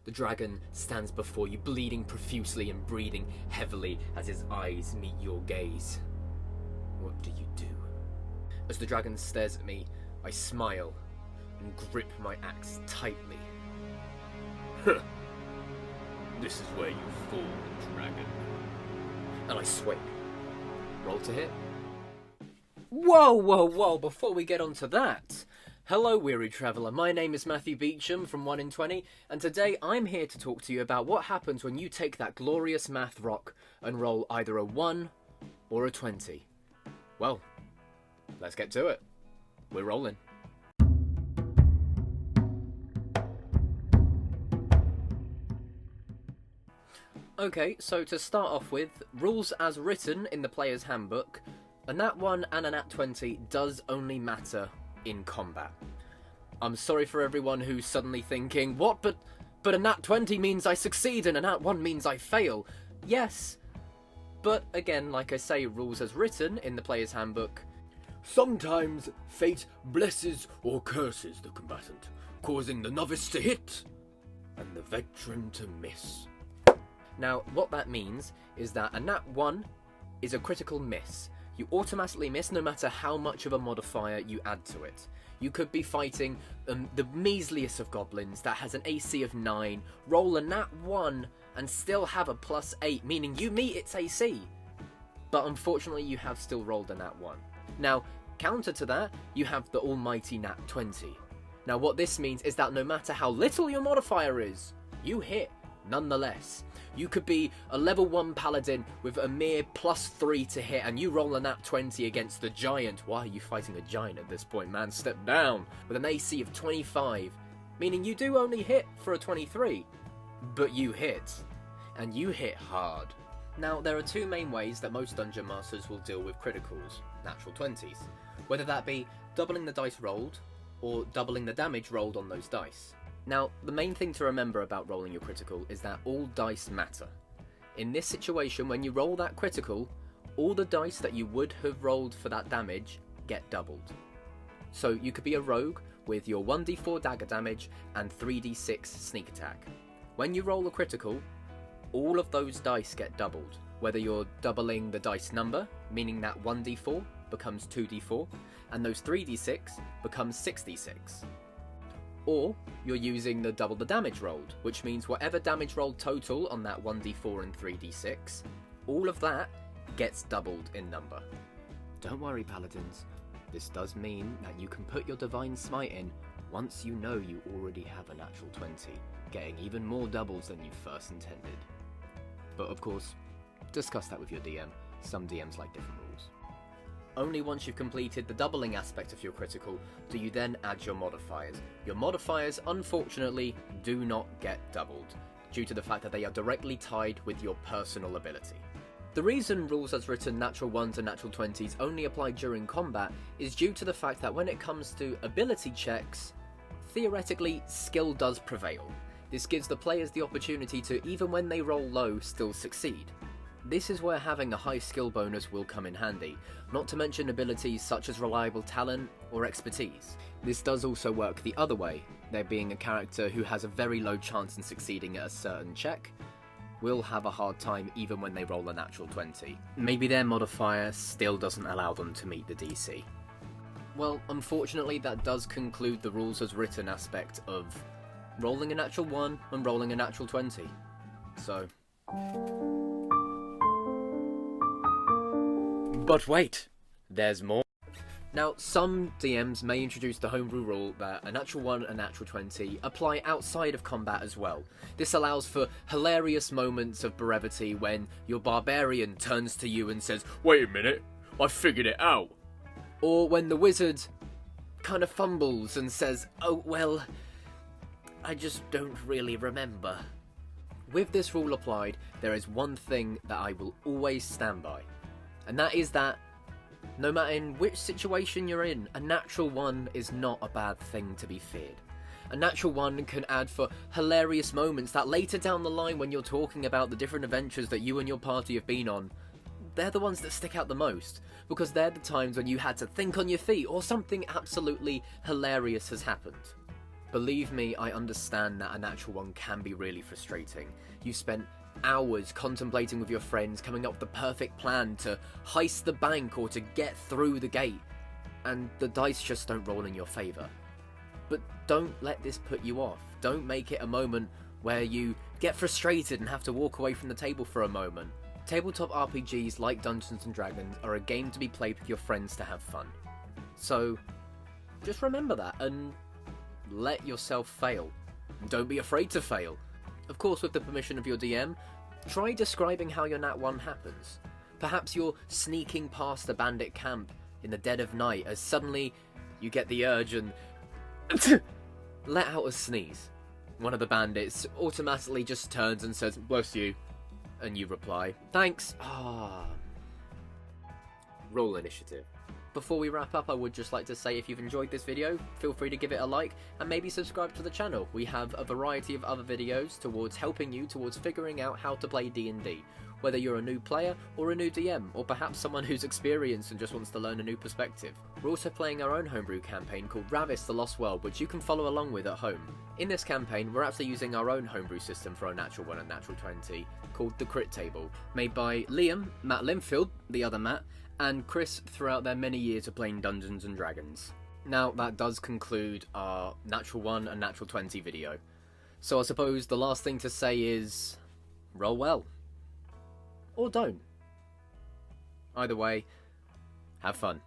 The dragon stands before you, bleeding profusely and breathing heavily as his eyes meet your gaze. What do you do? As the dragon stares at me, I smile and grip my axe tightly. This is where you fall, dragon. And I swing. Roll to hit. Whoa, before we get on to that. Hello, weary traveller. My name is Matthew Beecham from 1 in 20, and today I'm here to talk to you about what happens when you take that glorious math rock and roll either a 1 or a 20. Well, let's get to it. We're rolling. Okay, so to start off with, rules as written in the player's handbook, a nat 1 and a nat 20 does only matter in combat. I'm sorry for everyone who's suddenly thinking, what, but a nat 20 means I succeed and a nat 1 means I fail. Yes, but again, like I say, rules as written in the player's handbook, sometimes fate blesses or curses the combatant, causing the novice to hit and the veteran to miss. Now, what that means is that a nat 1 is a critical miss. You automatically miss no matter how much of a modifier you add to it. You could be fighting the measliest of goblins that has an AC of 9, roll a nat 1 and still have a +8, meaning you meet its AC. But unfortunately you have still rolled a nat 1. Now, counter to that, you have the almighty nat 20. Now what this means is that no matter how little your modifier is, you hit nonetheless. You could be a level 1 paladin with a mere +3 to hit and you roll a nat 20 against the giant. Why are you fighting a giant at this point, man? Step down. With an AC of 25, meaning you do only hit for a 23, but you hit, and you hit hard. Now, there are two main ways that most dungeon masters will deal with criticals, natural 20s, whether that be doubling the dice rolled or doubling the damage rolled on those dice. Now, the main thing to remember about rolling your critical is that all dice matter. In this situation, when you roll that critical, all the dice that you would have rolled for that damage get doubled. So you could be a rogue with your 1d4 dagger damage and 3d6 sneak attack. When you roll a critical, all of those dice get doubled. Whether you're doubling the dice number, meaning that 1d4 becomes 2d4, and those 3d6 becomes 6d6. Or you're using the double the damage rolled, which means whatever damage rolled total on that 1d4 and 3d6, all of that gets doubled in number. Don't worry, paladins, this does mean that you can put your divine smite in once you know you already have a natural 20, getting even more doubles than you first intended. But of course, discuss that with your DM. Some DMs like different rules. Only once you've completed the doubling aspect of your critical do you then add your modifiers. Your modifiers, unfortunately, do not get doubled, due to the fact that they are directly tied with your personal ability. The reason rules as written natural 1s and natural 20s only apply during combat is due to the fact that when it comes to ability checks, theoretically, skill does prevail. This gives the players the opportunity to, even when they roll low, still succeed. This is where having a high skill bonus will come in handy, not to mention abilities such as reliable talent or expertise. This does also work the other way, there being a character who has a very low chance in succeeding at a certain check will have a hard time even when they roll a natural 20. Maybe their modifier still doesn't allow them to meet the DC. Well, unfortunately that does conclude the rules as written aspect of rolling a natural 1 and rolling a natural 20. So... But wait, there's more. Now, some DMs may introduce the homebrew rule that a natural 1 and a natural 20 apply outside of combat as well. This allows for hilarious moments of brevity when your barbarian turns to you and says, "Wait a minute, I figured it out." Or when the wizard kind of fumbles and says, "Oh, well, I just don't really remember." With this rule applied, there is one thing that I will always stand by. And that is that, no matter in which situation you're in, a natural 1 is not a bad thing to be feared. A natural 1 can add for hilarious moments that later down the line when you're talking about the different adventures that you and your party have been on, they're the ones that stick out the most, because they're the times when you had to think on your feet or something absolutely hilarious has happened. Believe me, I understand that a natural one can be really frustrating. You've spent hours contemplating with your friends, coming up with the perfect plan to heist the bank or to get through the gate, and the dice just don't roll in your favour. But don't let this put you off. Don't make it a moment where you get frustrated and have to walk away from the table for a moment. Tabletop RPGs like Dungeons & Dragons are a game to be played with your friends to have fun. So, just remember that and let yourself fail. Don't be afraid to fail. Of course, with the permission of your DM, try describing how your Nat 1 happens. Perhaps you're sneaking past a bandit camp in the dead of night as suddenly you get the urge and let out a sneeze. One of the bandits automatically just turns and says, "Bless you," and you reply, "Thanks." Roll initiative. Before we wrap up, I would just like to say if you've enjoyed this video, feel free to give it a like and maybe subscribe to the channel. We have a variety of other videos towards helping you towards figuring out how to play D&D. Whether you're a new player or a new DM, or perhaps someone who's experienced and just wants to learn a new perspective. We're also playing our own homebrew campaign called Ravis the Lost World, which you can follow along with at home. In this campaign, we're actually using our own homebrew system for a natural 1 and natural 20, called the Crit Table, made by Liam, Matt Linfield, the other Matt, and Chris throughout their many years of playing Dungeons & Dragons. Now, that does conclude our natural 1 and natural 20 video. So I suppose the last thing to say is, roll well. Or don't. Either way, have fun.